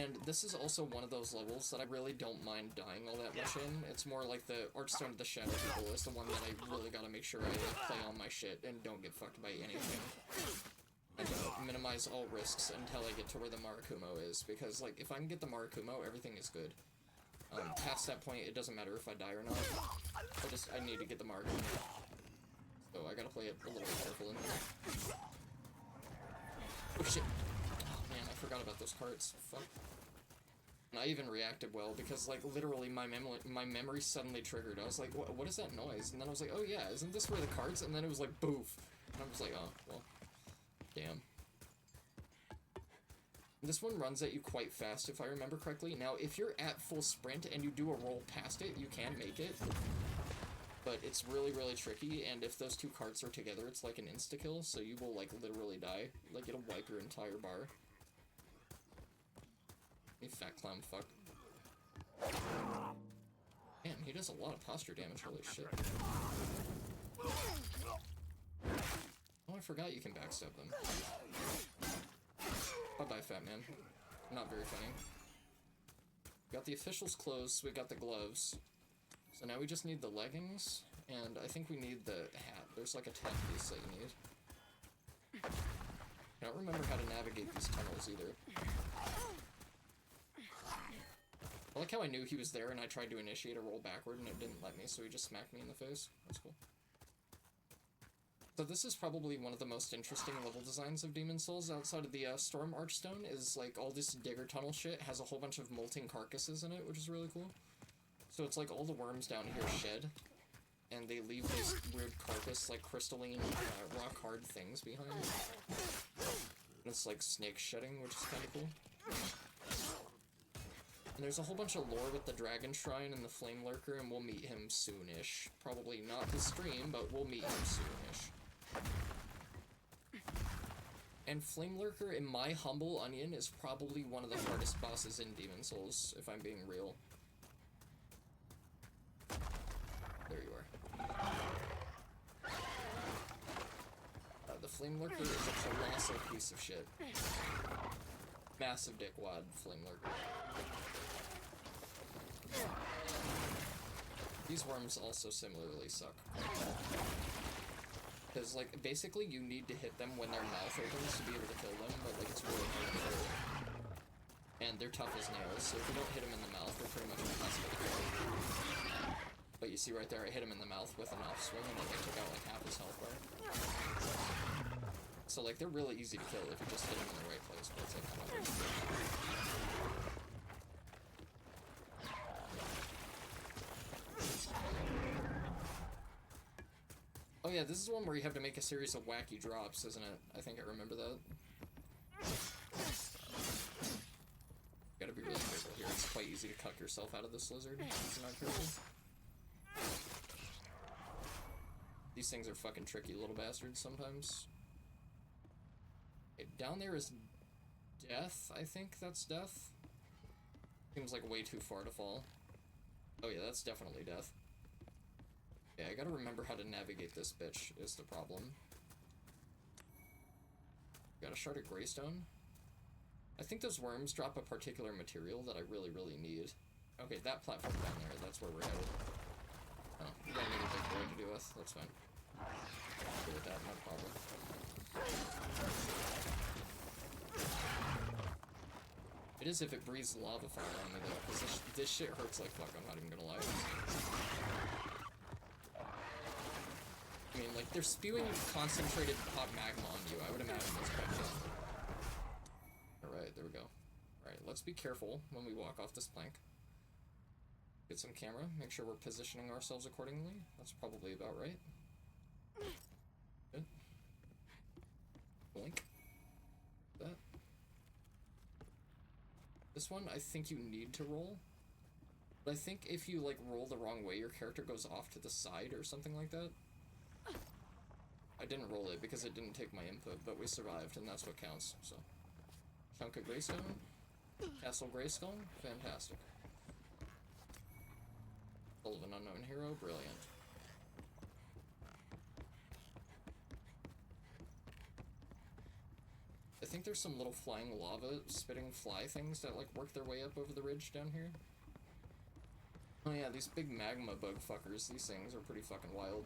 And this is also one of those levels that I really don't mind dying all that much in. It's more like the Archstone of the Shadow People is the one that I really gotta make sure I play on my shit and don't get fucked by anything. And minimize all risks until I get to where the Marakumo is, because, like, if I can get the Marakumo, everything is good. Past that point, it doesn't matter if I die or not. I need to get the Marakumo. So I gotta play it a little bit careful in there. Oh shit! Oh man, I forgot about those carts. Fuck. And I even reacted well, because, like, literally my memory suddenly triggered. I was like, what is that noise? And then I was like, oh yeah, isn't this where the carts? And then it was like, boof. And I was like, oh, well. Damn. This one runs at you quite fast, if I remember correctly. Now, if you're at full sprint and you do a roll past it, you can make it. But it's really, really tricky, and if those two carts are together, it's like an insta-kill, so you will, like, literally die. Like, it'll wipe your entire bar. You fat clown fuck. Damn, he does a lot of posture damage, holy shit. Oh, I forgot you can backstab them. Bye-bye, fat man. Not very funny. Got the official's clothes, so we got the gloves. So now we just need the leggings, and I think we need the hat. There's like a tab piece that you need. I don't remember how to navigate these tunnels either. I like how I knew he was there and I tried to initiate a roll backward and it didn't let me, so he just smacked me in the face. That's cool. So this is probably one of the most interesting level designs of Demon Souls outside of the Storm Archstone, is like all this digger tunnel shit has a whole bunch of molting carcasses in it, which is really cool. So it's like all the worms down here shed, and they leave these weird carcass, like crystalline, rock-hard things behind. And it's like snake shedding, which is kind of cool. And there's a whole bunch of lore with the Dragon Shrine and the Flame Lurker, and we'll meet him soonish. Probably not this stream, but we'll meet him soonish. And Flame Lurker, in my humble onion, is probably one of the hardest bosses in Demon Souls, if I'm being real. There you are. The Flame Lurker is a colossal piece of shit. Massive dickwad Flame Lurker. These worms also similarly suck. Because, like, basically you need to hit them when their mouth opens to be able to kill them, but, like, it's really hard to kill. And they're tough as nails, so if you don't hit them in the mouth, they're pretty much impossible to kill. But you see right there, I hit him in the mouth with an off-swing, and then I took out, like, half his health bar. So, like, they're really easy to kill if you just hit them in the right place, but it's, like, kind of hard to kill. Oh yeah, this is one where you have to make a series of wacky drops, isn't it? I think I remember that. Gotta be really careful here. It's quite easy to cut yourself out of this lizard if you're not careful. These things are fucking tricky little bastards sometimes. Okay, down there is death, I think that's death. Seems like way too far to fall. Oh yeah, that's definitely death. Yeah, I gotta remember how to navigate this bitch, is the problem. Got a shard of Greystone. I think those worms drop a particular material that I really, really need. Okay, that platform down there, that's where we're headed. Oh, we got another big boy to deal with, that's fine. I'll deal with that, no problem. It is if it breathes lava fire on me though, because this shit hurts like fuck, I'm not even gonna lie. I mean, like, they're spewing concentrated hot magma on you. I would imagine that's quite fun. Alright, there we go. Alright, let's be careful when we walk off this plank. Get some camera, make sure we're positioning ourselves accordingly. That's probably about right. Good. Blink. That. This one, I think you need to roll. But I think if you, like, roll the wrong way, your character goes off to the side or something like that. I didn't roll it because it didn't take my input, but we survived, and that's what counts, so. Chunk of Greystone. Castle Greystone. Fantastic. Soul of an Unknown Hero. Brilliant. think there's some little flying lava spitting fly things that like work their way up over the ridge down here. Oh yeah, these big magma bug fuckers, these things are pretty fucking wild.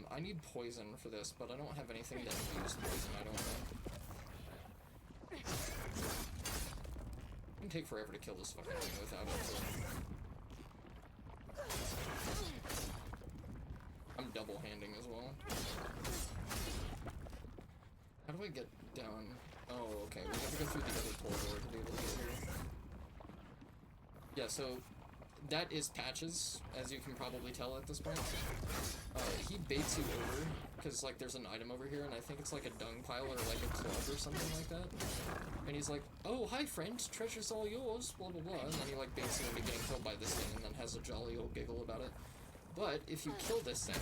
I need poison for this, but I don't have anything that infuse poison, I don't know. It can take forever to kill this fucking thing without it. I'm double-handing as well. How do I get down? Oh, okay, we have to go through the other corridor to be able to get here. Yeah, so that is Patches, as you can probably tell at this point. He baits you over, because, like, there's an item over here, and I think it's like a dung pile or like a club or something like that. And he's like, oh, hi friend, treasure's all yours, blah blah blah, and then he like baits you into getting killed by this thing, and then has a jolly old giggle about it. But, if you kill this thing,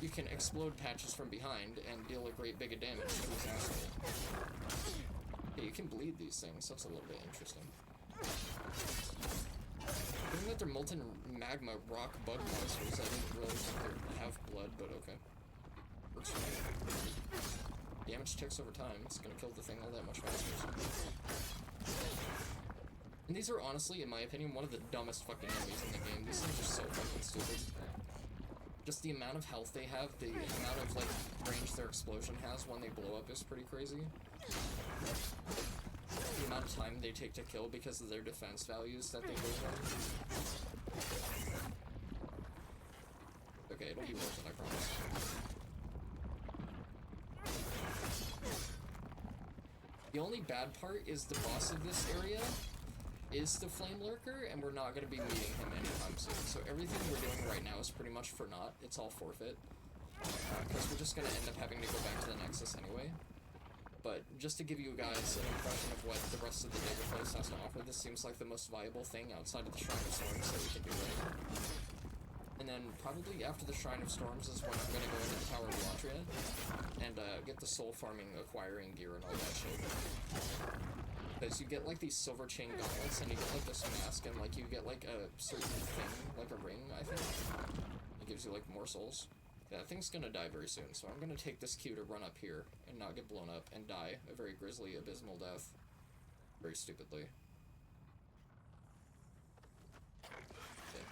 you can explode Patches from behind and deal a great big of damage to his asshole. Yeah, you can bleed these things, that's a little bit interesting. Given that they're molten magma rock bug monsters, I didn't really think they'd have blood, but okay. Works for me. Damage ticks over time, it's gonna kill the thing all that much faster. And these are honestly, in my opinion, one of the dumbest fucking enemies in the game. These things are so fucking stupid. Just the amount of health they have, the amount of, like, range their explosion has when they blow up is pretty crazy. The amount of time they take to kill because of their defense values that they go from. Okay, it'll be worth it, I promise. The only bad part is the boss of this area is the Flame Lurker, and we're not going to be meeting him anytime soon. So everything we're doing right now is pretty much for naught. It's all forfeit. Because we're just going to end up having to go back to the Nexus anyway. But just to give you guys an impression of what the rest of the Dagger Place has to offer, this seems like the most viable thing outside of the Shrine of Storms that we can do right now. And then probably after the Shrine of Storms is when I'm going to go into the Tower of Boletaria and get the soul farming, acquiring gear and all that shit. Because you get like these silver chain gauntlets and you get like this mask and like you get like a certain thing, like a ring, I think. It gives you like more souls. Yeah, that thing's gonna die very soon, so I'm gonna take this cue to run up here and not get blown up and die a very grisly, abysmal death. Very stupidly. Okay.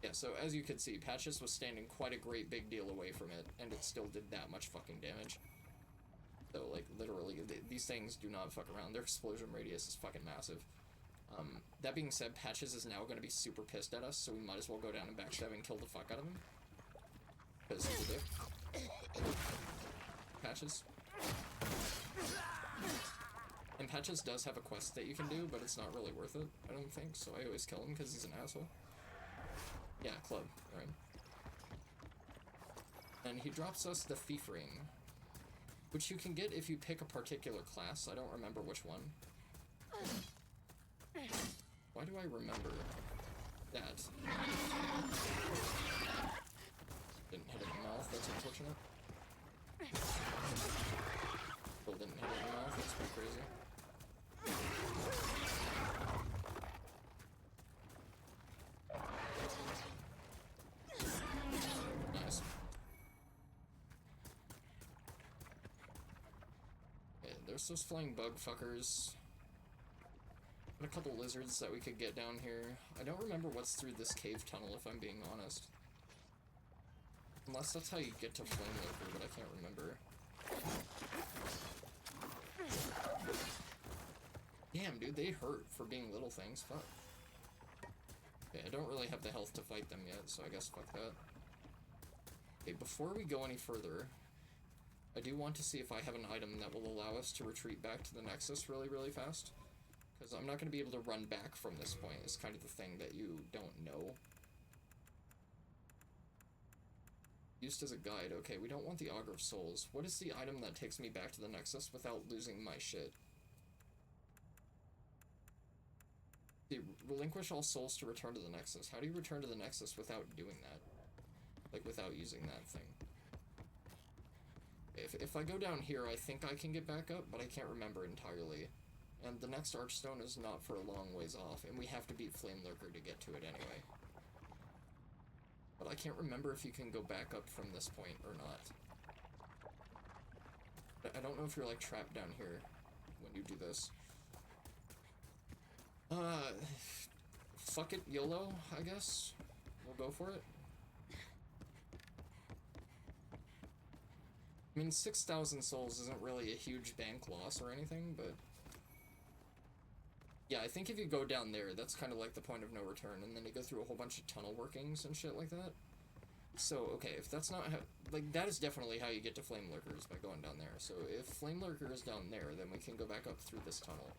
Yeah, so as you can see, Patches was standing quite a great big deal away from it, and it still did that much fucking damage. So, like, literally, these things do not fuck around. Their explosion radius is fucking massive. That being said, Patches is now going to be super pissed at us, so we might as well go down and backstab and kill the fuck out of him. Because he's a dick. Patches. And Patches does have a quest that you can do, but it's not really worth it, I don't think, so I always kill him because he's an asshole. Yeah, club, right. And he drops us the Thief Ring, which you can get if you pick a particular class. I don't remember which one. Why do I remember that? Didn't hit it in the mouth, that's unfortunate. Still didn't hit it in the mouth, that's pretty crazy. Nice. Yeah, there's those flying bug fuckers. A couple lizards that we could get down here. I don't remember what's through this cave tunnel, if I'm being honest. Unless that's how you get to Flame Lurker, but I can't remember. Damn, dude, they hurt for being little things. Fuck. Okay, I don't really have the health to fight them yet, so I guess fuck that. Okay, before we go any further, I do want to see if I have an item that will allow us to retreat back to the Nexus really, really fast. Because I'm not going to be able to run back from this point, is kind of the thing that you don't know. Used as a guide. Okay, we don't want the Augur of Souls. What is the item that takes me back to the Nexus without losing my shit? Relinquish all souls to return to the Nexus. How do you return to the Nexus without doing that? Like, without using that thing. If I go down here, I think I can get back up, but I can't remember entirely. And the next Archstone is not for a long ways off, and we have to beat Flame Lurker to get to it anyway. I can't remember if you can go back up from this point or not. I don't know if you're, like, trapped down here when you do this. Fuck it, YOLO, I guess. We'll go for it. I mean, 6,000 souls isn't really a huge bank loss or anything, but... yeah, I think if you go down there, that's kind of like the point of no return, and then you go through a whole bunch of tunnel workings and shit like that. So, okay, if that's not how... like, that is definitely how you get to Flame Lurkers, by going down there. So, if Flame Lurker is down there, then we can go back up through this tunnel.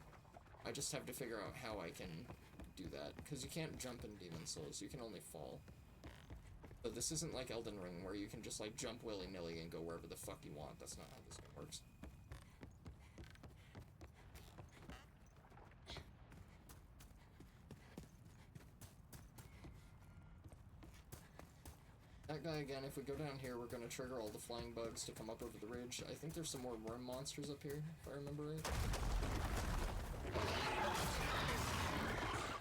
I just have to figure out how I can do that, because you can't jump in Demon Souls, you can only fall. But this isn't like Elden Ring, where you can just, like, jump willy-nilly and go wherever the fuck you want. That's not how this works. That guy again, if we go down here, we're going to trigger all the flying bugs to come up over the ridge. I think there's some more worm monsters up here, if I remember right.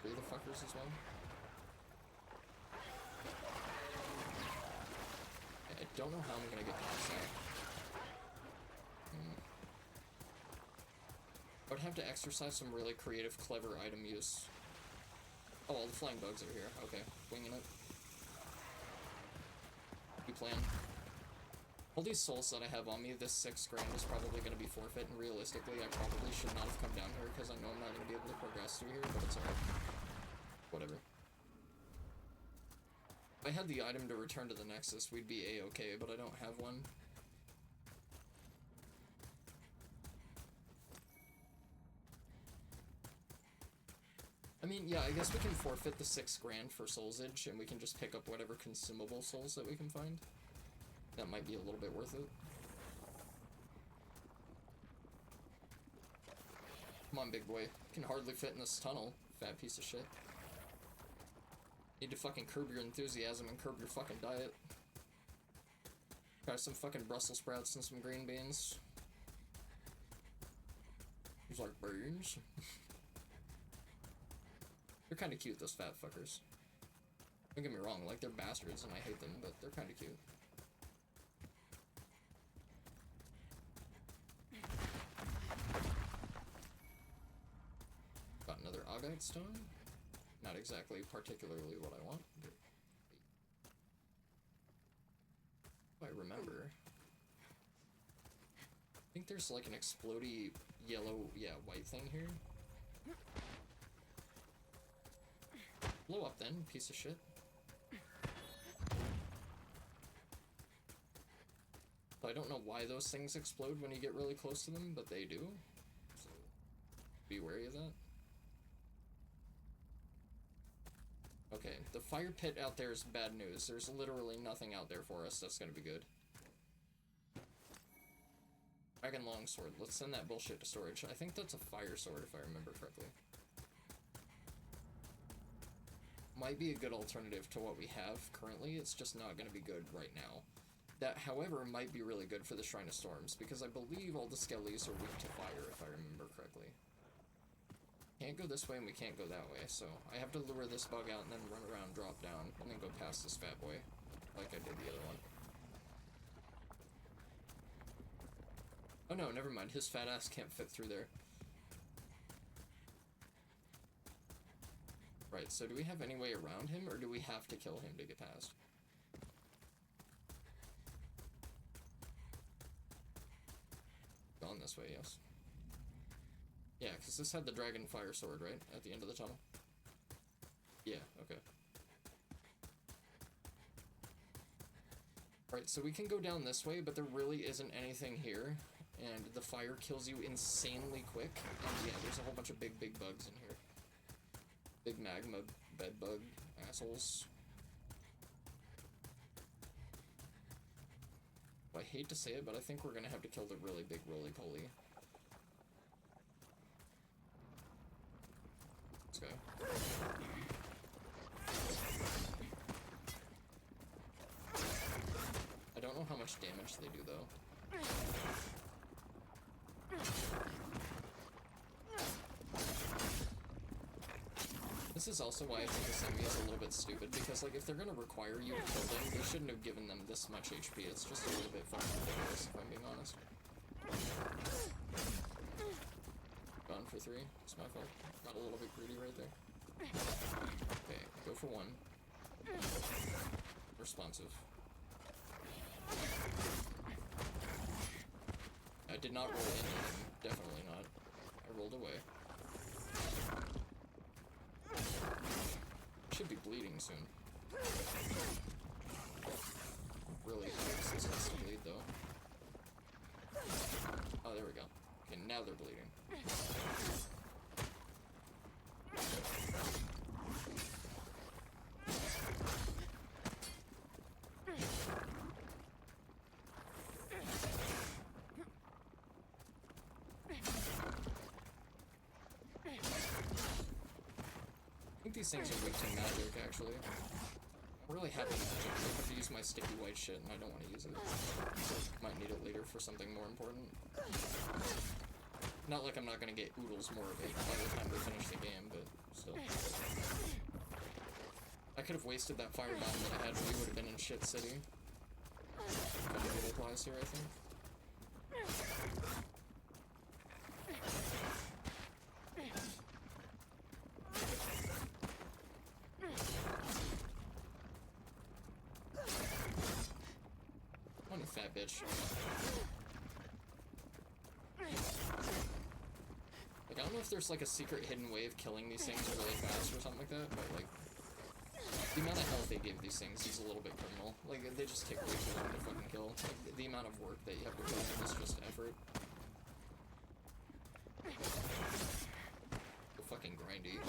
Are the fuckers as well? I don't know how I'm going to get past that. I would have to exercise some really creative, clever item use. Oh, all the flying bugs are here. Okay, winging it. Plan. All these souls that I have on me, this 6 grand is probably going to be forfeit, and realistically, I probably should not have come down here, because I know I'm not going to be able to progress through here, but it's alright. Whatever. If I had the item to return to the Nexus, we'd be A-okay, but I don't have one. I mean, yeah, I guess we can forfeit the 6 grand for Soulsage, and we can just pick up whatever consumable souls that we can find. That might be a little bit worth it. Come on, big boy. You can hardly fit in this tunnel, fat piece of shit. Need to fucking curb your enthusiasm and curb your fucking diet. Try some fucking Brussels sprouts and some green beans. He's like, beans? They're kind of cute, those fat fuckers. Don't get me wrong, like, they're bastards and I hate them, but they're kind of cute. Got another Augite Stone. Not exactly particularly what I want, but... I remember. I think there's like an explodey yellow, yeah, white thing here. Blow up then, piece of shit. I don't know why those things explode when you get really close to them, but they do. So, be wary of that. Okay, the fire pit out there is bad news. There's literally nothing out there for us that's gonna be good. Dragon Longsword. Let's send that bullshit to storage. I think that's a fire sword, if I remember correctly. Might be a good alternative to what we have currently, it's just not going to be good right now. That, however, might be really good for the Shrine of Storms, because I believe all the skellies are weak to fire, if I remember correctly. Can't go this way and we can't go that way, so I have to lure this bug out and then run around, drop down, and then go past this fat boy, like I did the other one. Oh no, never mind, his fat ass can't fit through there. Right, so do we have any way around him, or do we have to kill him to get past? Gone this way, yes. Yeah, because this had the dragon fire sword, right? At the end of the tunnel? Yeah, okay. Right, so we can go down this way, but there really isn't anything here, and the fire kills you insanely quick, and yeah, there's a whole bunch of big bugs in here. Big magma bedbug assholes. I hate to say it, but I think we're gonna have to kill the really big roly-poly. Let's go. I don't know how much damage they do, though. This is is also why I think this enemy is a little bit stupid, because, like, if they're gonna require you to kill them, they shouldn't have given them this much HP. It's just a little bit fucking ridiculous, if I'm being honest. Gone for 3. It's my fault. Got a little bit greedy right there. Okay, go for 1. Responsive. I did not roll into him. Definitely not. I rolled away. Should be bleeding soon. Really high resistance to bleed, though. Oh, there we go. Okay, now they're bleeding. I think these things are weak to magic, actually. I'm really happy magic. I have to use my sticky white shit, and I don't want to use it. Might need it later for something more important. Not like I'm not gonna get oodles more of it by the time we finish the game, but still. I could have wasted that fire bomb that I had, we would have been in shit city. It applies here, I think. What a fat bitch. Like, I don't know if there's like a secret hidden way of killing these things really fast or something like that, but like, the amount of health they give these things is a little bit criminal. Like, they just take way too long to fucking kill. Like, the amount of work that you have to put in is just effort. So fucking grindy.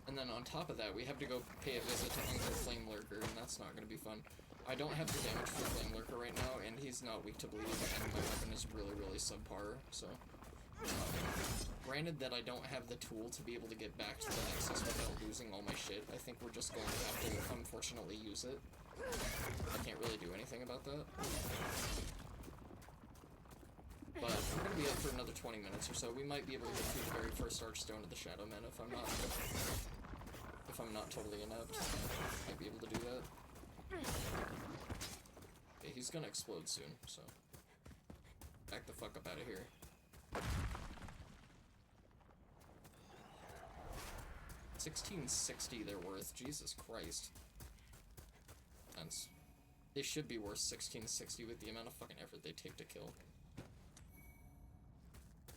And then on top of that, we have to go pay a visit to Uncle Flame Lurker, and that's not going to be fun. I don't have the damage for Flame Lurker right now, and he's not weak to bleed, and my weapon is really, really subpar, so... granted that I don't have the tool to be able to get back to the Nexus without losing all my shit, I think we're just going to have to, unfortunately, use it. I can't really do anything about that. But we're going to be up for another 20 minutes or so. We might be able to get through the very first Archstone of the Shadow Men if I'm not totally inept. Might be able to do that. Okay, he's gonna explode soon, so back the fuck up out of here. 1660 they're worth. Jesus Christ. That's... They should be worth 1660 with the amount of fucking effort they take to kill.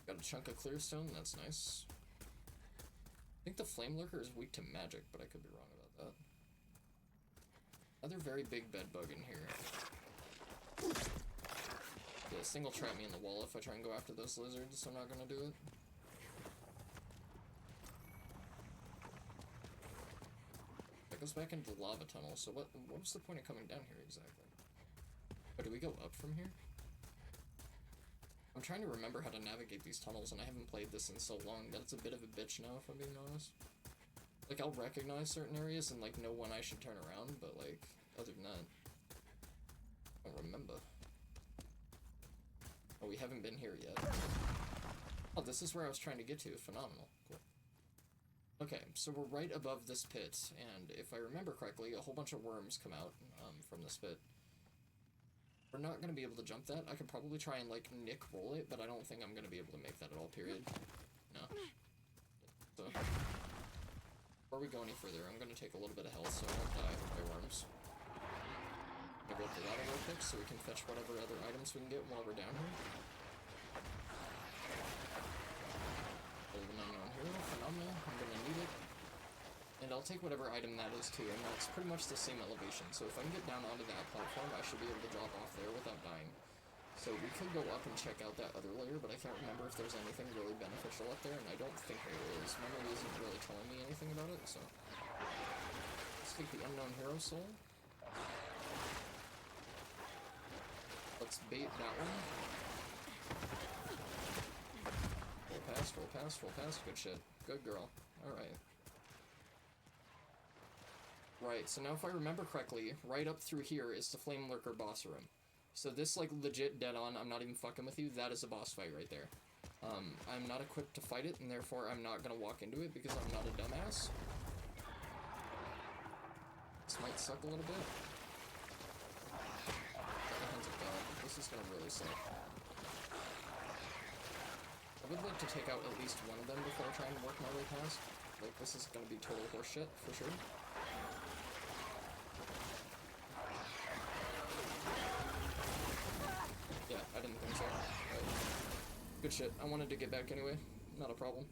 Got a chunk of clearstone, that's nice. I think the Flame Lurker is weak to magic, but I could be wrong about that. Another very big bed bug in here. Yeah, this thing will trap me in the wall if I try and go after those lizards, so I'm not gonna do it. That goes back into the lava tunnel, so what was the point of coming down here exactly? Oh, do we go up from here? I'm trying to remember how to navigate these tunnels, and I haven't played this in so long that it's a bit of a bitch now, if I'm being honest. Like, I'll recognize certain areas and, like, know when I should turn around, but, like, other than that, I don't remember. Oh, we haven't been here yet. Oh, this is where I was trying to get to. Phenomenal. Cool. Okay, so we're right above this pit, and if I remember correctly, a whole bunch of worms come out from this pit. We're not going to be able to jump that. I could probably try and, like, Nick roll it, but I don't think I'm going to be able to make that at all, period. No. So, before we go any further, I'm going to take a little bit of health so I won't die by worms. I'm going to go up the ladder real quick so we can fetch whatever other items we can get while we're down here. Golden unknown hero, phenomenal. I'm going to need it. And I'll take whatever item that is too, and that's pretty much the same elevation, so if I can get down onto that platform, I should be able to drop off there without dying. So we could go up and check out that other layer, but I can't remember if there's anything really beneficial up there, and I don't think there is. Memory isn't really telling me anything about it, so... Let's take the unknown hero soul. Let's bait that one. Roll past, roll past, roll past. Good shit. Good girl. Alright. Right, so now if I remember correctly, right up through here is the Flame Lurker boss room. So this, like, legit dead on, I'm not even fucking with you, that is a boss fight right there. I'm not equipped to fight it, and therefore I'm not gonna walk into it because I'm not a dumbass. This might suck a little bit. The hands of God, this is gonna really suck. I would like to take out at least one of them before I try and work my way past. Like, this is gonna be total horseshit, for sure. Yeah, I didn't think so. Good shit. I wanted to get back anyway. Not a problem.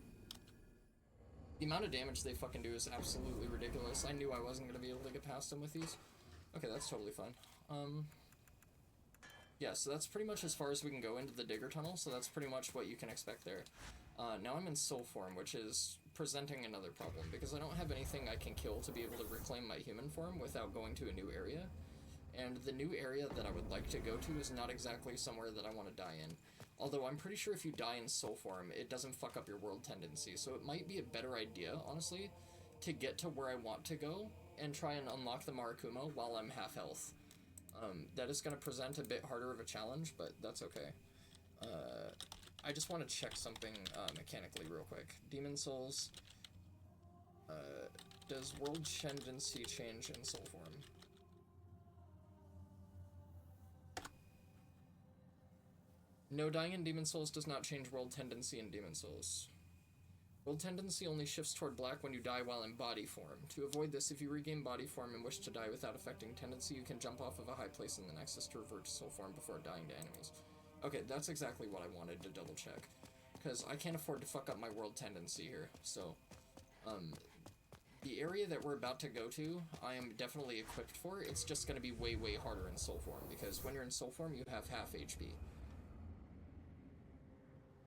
The amount of damage they fucking do is absolutely ridiculous. I knew I wasn't going to be able to get past them with these. Okay, that's totally fine. Yeah, so that's pretty much as far as we can go into the Digger Tunnel, so that's pretty much what you can expect there. Now I'm in soul form, which is presenting another problem, because I don't have anything I can kill to be able to reclaim my human form without going to a new area. And the new area that I would like to go to is not exactly somewhere that I want to die in. Although I'm pretty sure if you die in soul form, it doesn't fuck up your world tendency, so it might be a better idea, honestly, to get to where I want to go and try and unlock the Marakuma while I'm half health. That is going to present a bit harder of a challenge, but that's okay. I just want to check something mechanically real quick. Demon Souls. Does world tendency change in soul form? No, dying in Demon Souls does not change world tendency in Demon Souls. World tendency only shifts toward black when you die while in body form. To avoid this, if you regain body form and wish to die without affecting tendency, you can jump off of a high place in the Nexus to revert to soul form before dying to enemies. Okay, that's exactly what I wanted to double check. Because I can't afford to fuck up my world tendency here, so... the area that we're about to go to, I am definitely equipped for. It's just going to be way, way harder in soul form, because when you're in soul form, you have half HP.